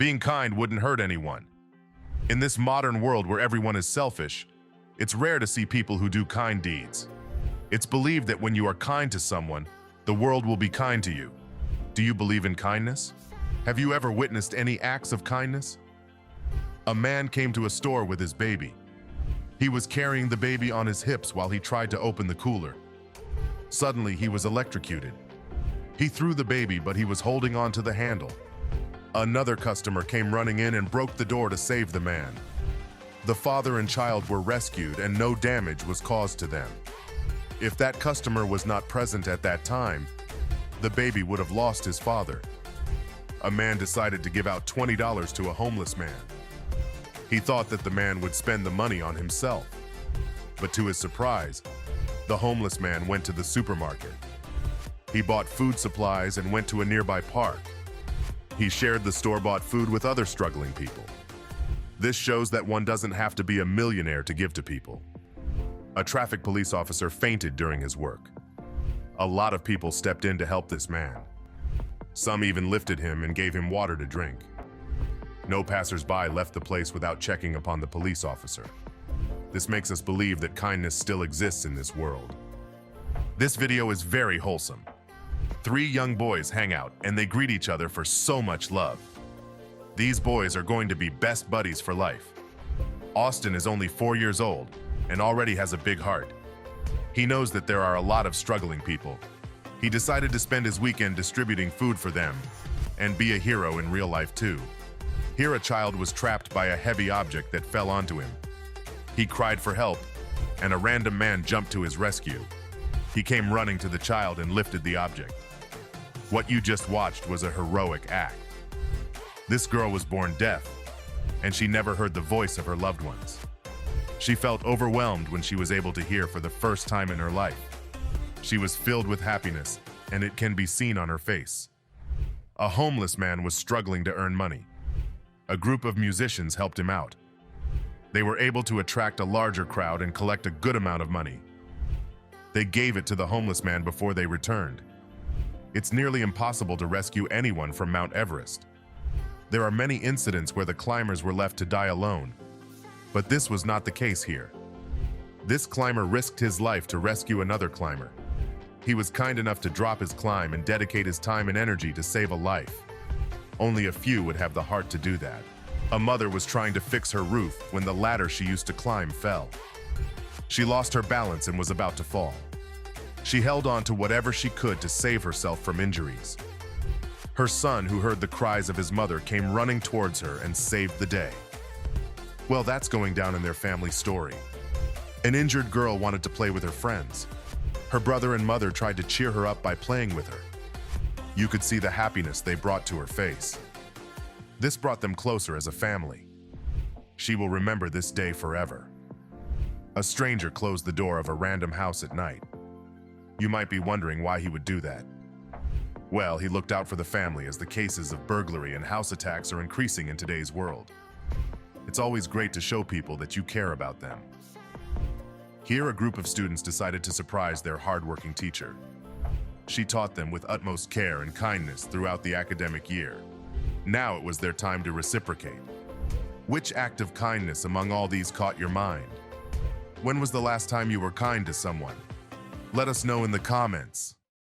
Being kind wouldn't hurt anyone. In this modern world where everyone is selfish, it's rare to see people who do kind deeds. It's believed that when you are kind to someone, the world will be kind to you. Do you believe in kindness? Have you ever witnessed any acts of kindness? A man came to a store with his baby. He was carrying the baby on his hips while he tried to open the cooler. Suddenly, he was electrocuted. He threw the baby, but he was holding on to the handle. Another customer came running in and broke the door to save the man. The father and child were rescued and no damage was caused to them. If that customer was not present at that time, the baby would have lost his father. A man decided to give out $20 to a homeless man. He thought that the man would spend the money on himself. But to his surprise, the homeless man went to the supermarket. He bought food supplies and went to a nearby park. He shared the store-bought food with other struggling people. This shows that one doesn't have to be a millionaire to give to people. A traffic police officer fainted during his work. A lot of people stepped in to help this man. Some even lifted him and gave him water to drink. No passers-by left the place without checking upon the police officer. This makes us believe that kindness still exists in this world. This video is very wholesome. 3 young boys hang out and they greet each other for so much love. These boys are going to be best buddies for life. Austin is only 4 years old and already has a big heart. He knows that there are a lot of struggling people. He decided to spend his weekend distributing food for them and be a hero in real life too. Here a child was trapped by a heavy object that fell onto him. He cried for help, and a random man jumped to his rescue. He came running to the child and lifted the object. What you just watched was a heroic act. This girl was born deaf, and she never heard the voice of her loved ones. She felt overwhelmed when she was able to hear for the first time in her life. She was filled with happiness, and it can be seen on her face. A homeless man was struggling to earn money. A group of musicians helped him out. They were able to attract a larger crowd and collect a good amount of money. They gave it to the homeless man before they returned. It's nearly impossible to rescue anyone from Mount Everest. There are many incidents where the climbers were left to die alone, but this was not the case here. This climber risked his life to rescue another climber. He was kind enough to drop his climb and dedicate his time and energy to save a life. Only a few would have the heart to do that. A mother was trying to fix her roof when the ladder she used to climb fell. She lost her balance and was about to fall. She held on to whatever she could to save herself from injuries. Her son, who heard the cries of his mother, came running towards her and saved the day. Well, that's going down in their family story. An injured girl wanted to play with her friends. Her brother and mother tried to cheer her up by playing with her. You could see the happiness they brought to her face. This brought them closer as a family. She will remember this day forever. A stranger closed the door of a random house at night. You might be wondering why he would do that. Well, he looked out for the family as the cases of burglary and house attacks are increasing in today's world. It's always great to show people that you care about them. Here, a group of students decided to surprise their hardworking teacher. She taught them with utmost care and kindness throughout the academic year. Now it was their time to reciprocate. Which act of kindness among all these caught your mind? When was the last time you were kind to someone? Let us know in the comments.